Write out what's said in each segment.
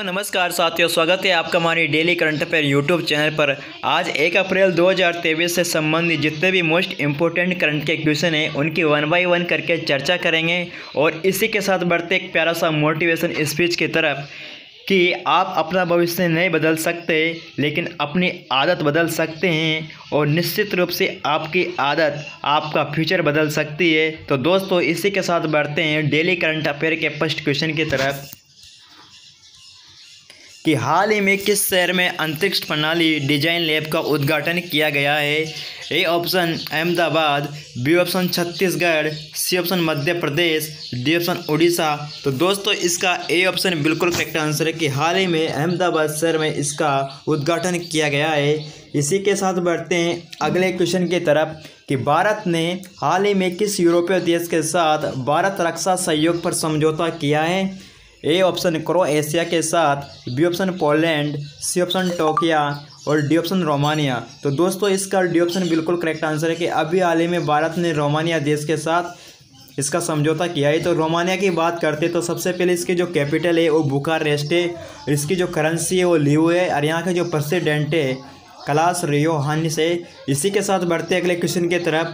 नमस्कार साथियों, स्वागत है आपका हमारी daily current affair YouTube channel पर। आज 1 अप्रैल 2023 से संबंधित जितने भी मोस्ट इम्पोर्टेंट करंट के क्वेश्चन हैं उनकी 1 बाय 1 करके चर्चा करेंगे और इसी के साथ बढ़ते एक प्यारा सा मोटिवेशन स्पीच की तरफ कि आप अपना भविष्य नहीं बदल सकते लेकिन अपनी आदत बदल सकते हैं और निश्चित रूप से आपकी आदत आपका फ्यूचर बदल सकती है। तो दोस्तों इसी के साथ बढ़ते हैं डेली करंट अफेयर के फर्स्ट क्वेश्चन की तरफ कि हाल ही में किस शहर में अंतरिक्ष प्रणाली डिजाइन लैब का उद्घाटन किया गया है। A option Ahmedabad, B option Chhattisgarh, C option Madhya Pradesh, D option Orissa. तो दोस्तों इसका ए ऑप्शन बिल्कुल करेक्ट आंसर है कि हाल ही में अहमदाबाद शहर में इसका उद्घाटन किया गया है। इसी के साथ बढ़ते हैं अगले क्वेश्चन की तरफ कि भारत ने हाल ही में किस यूरोपीय देश के साथ भारत रक्षा सहयोग पर समझौता किया है। ए ऑप्शन क्रोएशिया के साथ, B option Poland, C option Tokyo और डी ऑप्शन रोमानिया। तो दोस्तों इसका डी ऑप्शन बिल्कुल करेक्ट आंसर है कि अभी हाल ही में भारत ने रोमानिया देश के साथ इसका समझौता किया है। तो रोमानिया की बात करते तो सबसे पहले इसकी जो कैपिटल है वो बुखारेस्ट है, इसकी जो करेंसी है वो लीव है और यहाँ के जो प्रेसिडेंट है क्लास रियोहानिस है। इसी के साथ बढ़ते अगले क्वेश्चन की तरफ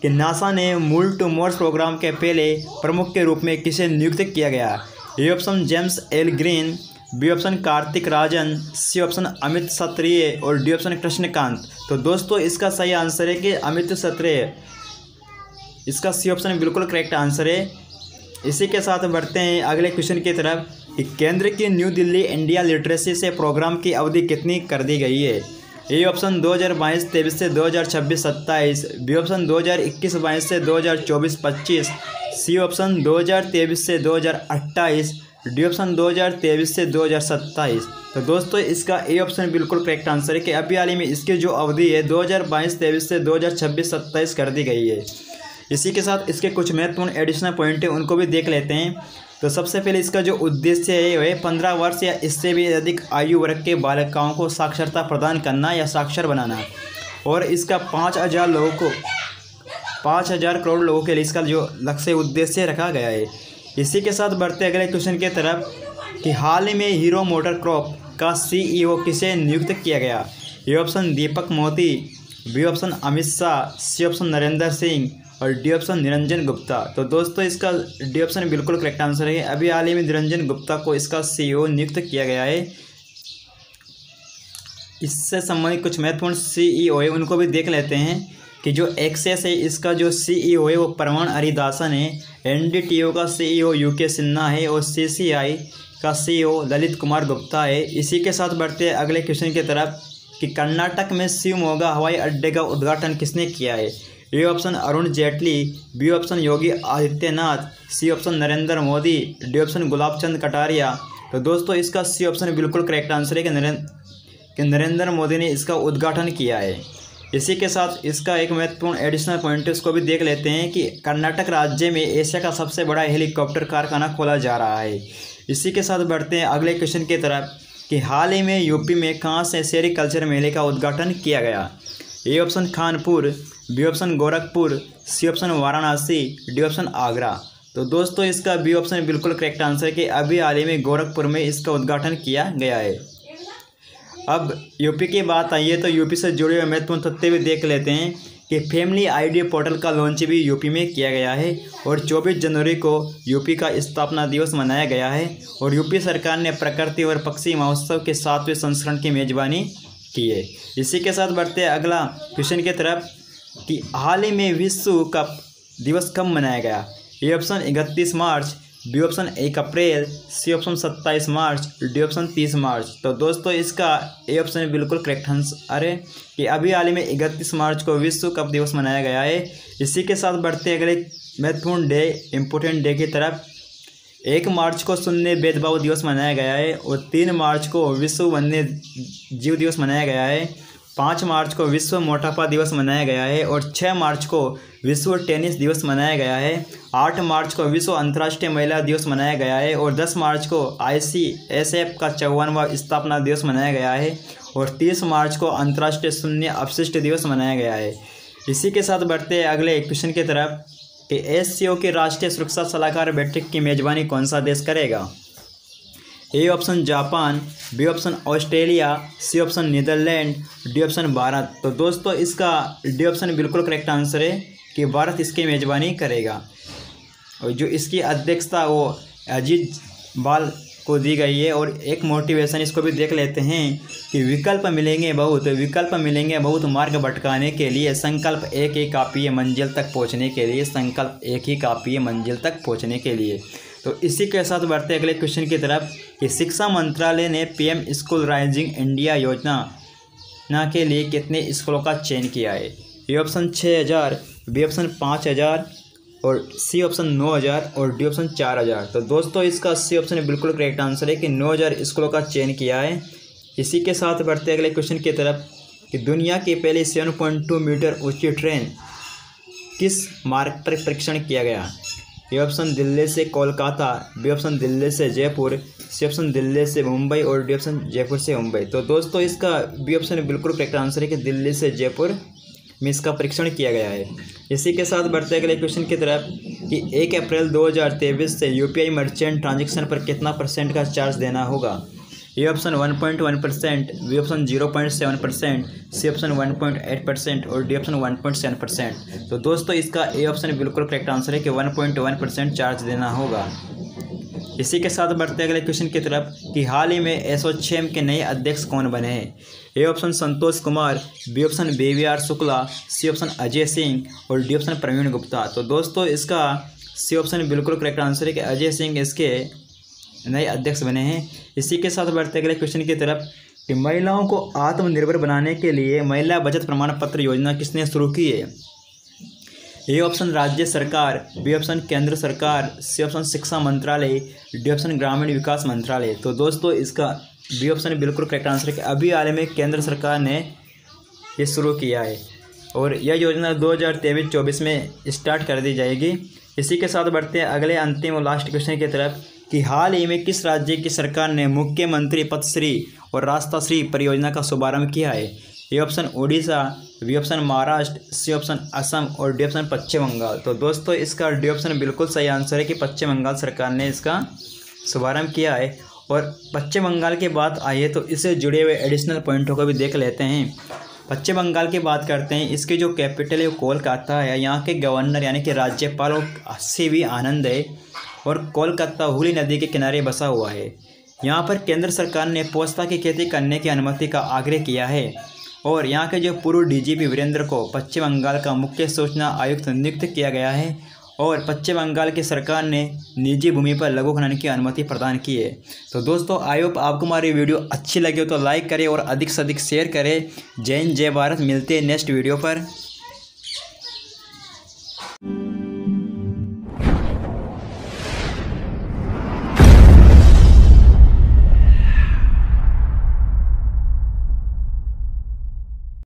कि नासा ने मून टू मार्स प्रोग्राम के पहले प्रमुख के रूप में किसे नियुक्त किया गया। A option James L Green, B option Kartik Rajan, C option Amit Satriya और डी ऑप्शन कृष्णकांत। तो दोस्तों इसका सही आंसर है कि अमित सत्रिय, इसका सी ऑप्शन बिल्कुल करेक्ट आंसर है। इसी के साथ बढ़ते हैं अगले क्वेश्चन की तरफ कि केंद्र की न्यू दिल्ली इंडिया लिटरेसी से प्रोग्राम की अवधि कितनी कर दी गई है। ए ऑप्शन 2022-23 से 2026-27, बी ऑप्शन 2021-22 से 2024-25, सी ऑप्शन 2023 से 2028, डी ऑप्शन 2023 से 2027। तो दोस्तों इसका ए ऑप्शन बिल्कुल करेक्ट आंसर है कि अभी हाल ही में इसकी जो अवधि है 2022-23 से 2026-27 कर दी गई है। इसी के साथ इसके कुछ महत्वपूर्ण एडिशनल पॉइंट है उनको भी देख लेते हैं। तो सबसे पहले इसका जो उद्देश्य है वह 15 वर्ष या इससे भी अधिक आयु वर्ग के बालिकाओं को साक्षरता प्रदान करना या साक्षर बनाना और इसका 5,000 करोड़ लोगों के लिए इसका जो लक्ष्य उद्देश्य रखा गया है। इसी के साथ बढ़ते अगले क्वेश्चन की तरफ कि हाल ही में हीरो मोटर कॉर्प का CEO किसे नियुक्त किया गया। A option Deepak Modi, B option Amit Shah, C option Narendra Singh और डी ऑप्शन निरंजन गुप्ता। तो दोस्तों इसका डी ऑप्शन बिल्कुल करेक्ट आंसर है। अभी हाल ही में निरंजन गुप्ता को इसका CEO नियुक्त किया गया है। इससे संबंधित कुछ महत्वपूर्ण CEO है उनको भी देख लेते हैं कि जो एक्सेस है इसका जो CEO है वो प्रवण हरिदासन है, NDTO का CEO UK सिन्हा है और CCI का CEO ललित कुमार गुप्ता है। इसी के साथ बढ़ते हैं अगले क्वेश्चन की तरफ कि कर्नाटक में शिवमोगा हवाई अड्डे का उद्घाटन किसने किया है। A option Arun Jaitley, B option Yogi Adityanath, C option Narendra Modi, D option Gulab Chand Kataria. तो दोस्तों इसका सी ऑप्शन बिल्कुल करेक्ट आंसर है कि नरेंद्र मोदी ने इसका उद्घाटन किया है। इसी के साथ इसका एक महत्वपूर्ण एडिशनल पॉइंट है उसको भी देख लेते हैं कि कर्नाटक राज्य में एशिया का सबसे बड़ा हेलीकॉप्टर कारखाना खोला जा रहा है। इसी के साथ बढ़ते हैं अगले क्वेश्चन की तरफ कि हाल ही में यूपी में कहाँ से सेरीकल्चर मेले का उद्घाटन किया गया। A option Kanpur, B option Gorakhpur, C option Varanasi, D option Agra. तो दोस्तों इसका बी ऑप्शन बिल्कुल करेक्ट आंसर है कि अभी हाल ही में गोरखपुर में इसका उद्घाटन किया गया है। अब यूपी की बात आई है तो यूपी से जुड़े हुए महत्वपूर्ण तथ्य भी देख लेते हैं कि फैमिली ID पोर्टल का लॉन्च भी यूपी में किया गया है और 24 जनवरी को यूपी का स्थापना दिवस मनाया गया है और यूपी सरकार ने प्रकृति और पक्षी महोत्सव के 7वें संस्करण की मेजबानी की है। इसी के साथ बढ़ते हैं अगला क्वेश्चन की तरफ कि हाल ही में विश्व कप दिवस कब मनाया गया। A option 31 March, B option 1 April, C option 27 March, D option 30 March. तो दोस्तों इसका ए ऑप्शन बिल्कुल करेक्ट आंसर है कि अभी हाल ही में 31 मार्च को विश्व कप दिवस मनाया गया है। इसी के साथ बढ़ते अगले महत्वपूर्ण डे इम्पोर्टेंट डे की तरफ 1 मार्च को शून्य भेदभाव दिवस मनाया गया है और 3 मार्च को विश्व वन्य जीव दिवस मनाया गया है, 5 मार्च को विश्व मोटापा दिवस मनाया गया है और 6 मार्च को विश्व टेनिस दिवस मनाया गया है, 8 मार्च को विश्व अंतर्राष्ट्रीय महिला दिवस मनाया गया है और 10 मार्च को ICSF का 54वां स्थापना दिवस मनाया गया है और 30 मार्च को अंतर्राष्ट्रीय शून्य अपशिष्ट दिवस मनाया गया है। इसी के साथ बढ़ते हैं अगले क्वेश्चन की तरफ कि SCO की राष्ट्रीय सुरक्षा सलाहकार बैठक की मेजबानी कौन सा देश करेगा। A option Japan, B option Australia, C option Netherland, D option Bharat. तो दोस्तों इसका डी ऑप्शन बिल्कुल करेक्ट आंसर है कि भारत इसकी मेज़बानी करेगा। और जो इसकी अध्यक्षता वो अजीत बाल को दी गई है। और एक मोटिवेशन इसको भी देख लेते हैं कि विकल्प मिलेंगे बहुत मार्ग भटकाने के लिए, संकल्प एक ही काफ़ी है मंजिल तक पहुंचने के लिए, संकल्प एक ही काफ़ी है मंजिल तक पहुंचने के लिए। तो इसी के साथ बढ़ते अगले क्वेश्चन की तरफ कि शिक्षा मंत्रालय ने पीएम स्कूल राइजिंग इंडिया योजना के लिए कितने स्कूलों का चयन किया है। ए ऑप्शन 6000, बी ऑप्शन 5000 और सी ऑप्शन 9000 और डी ऑप्शन 4000। तो दोस्तों इसका सी ऑप्शन बिल्कुल करेक्ट आंसर है कि 9000 स्कूलों का चयन किया है। इसी के साथ बढ़ते अगले क्वेश्चन की तरफ कि दुनिया की पहली 7.2 मीटर ऊंची ट्रेन किस मार्ग पर परीक्षण किया गया। ए ऑप्शन दिल्ली से कोलकाता, बी ऑप्शन दिल्ली से जयपुर, सी ऑप्शन दिल्ली से मुंबई और डी ऑप्शन जयपुर से मुंबई। तो दोस्तों इसका बी ऑप्शन बिल्कुल करेक्ट आंसर है कि दिल्ली से जयपुर में इसका परीक्षण किया गया है। इसी के साथ बढ़ते अगले क्वेश्चन की तरफ कि 1 अप्रैल 2023 से यूपीआई मर्चेंट ट्रांजैक्शन पर कितना % का चार्ज देना होगा। A option 1.1%, B option 0.7%, C option 1.8% और डी ऑप्शन 1.7%। तो दोस्तों इसका ए ऑप्शन बिल्कुल करेक्ट आंसर है कि 1.1% चार्ज देना होगा। इसी के साथ बढ़ते अगले क्वेश्चन की तरफ कि हाल ही में एसोचैम के नए अध्यक्ष कौन बने हैं। A option Santosh Kumar, B option BVR Shukla, C option Ajay Singh और डी ऑप्शन प्रवीण गुप्ता। तो दोस्तों इसका सी ऑप्शन बिल्कुल करेक्ट आंसर है कि अजय सिंह इसके नए अध्यक्ष बने हैं। इसी के साथ बढ़ते अगले क्वेश्चन की तरफ कि महिलाओं को आत्मनिर्भर बनाने के लिए महिला बचत प्रमाण पत्र योजना किसने शुरू की है। ए ऑप्शन राज्य सरकार, बी ऑप्शन केंद्र सरकार, सी ऑप्शन शिक्षा मंत्रालय, डी ऑप्शन ग्रामीण विकास मंत्रालय। तो दोस्तों इसका बी ऑप्शन बिल्कुल करेक्ट आंसर है कि अभी हाल में केंद्र सरकार ने ये शुरू किया है और यह योजना 2023-24 में स्टार्ट कर दी जाएगी। इसी के साथ बढ़ते हैं अगले अंतिम और लास्ट क्वेश्चन की तरफ कि हाल ही में किस राज्य की सरकार ने मुख्यमंत्री पथश्री और रास्ताश्री परियोजना का शुभारंभ किया है। A option Orissa, B option Maharashtra, C option Assam और डी ऑप्शन पश्चिम बंगाल। तो दोस्तों इसका डी ऑप्शन बिल्कुल सही आंसर है कि पश्चिम बंगाल सरकार ने इसका शुभारंभ किया है। और पश्चिम बंगाल की बात आई है तो इससे जुड़े हुए एडिशनल पॉइंटों को भी देख लेते हैं। पश्चिम बंगाल की बात करते हैं, इसकी जो कैपिटल है वो कोलकाता है। यहाँ के गवर्नर यानी कि राज्यपाल CV आनंद है और कोलकाता हुगली नदी के किनारे बसा हुआ है। यहाँ पर केंद्र सरकार ने पोस्ता की खेती करने की अनुमति का आग्रह किया है और यहाँ के जो पूर्व DGP वीरेंद्र को पश्चिम बंगाल का मुख्य सूचना आयुक्त नियुक्त किया गया है और पश्चिम बंगाल की सरकार ने निजी भूमि पर लघु खनन की अनुमति प्रदान की है। तो दोस्तों आई होप आपको हमारी वीडियो अच्छी लगी हो तो लाइक करें और अधिक से अधिक शेयर करें। जय हिंद, जय भारत। मिलते हैं नेक्स्ट वीडियो पर।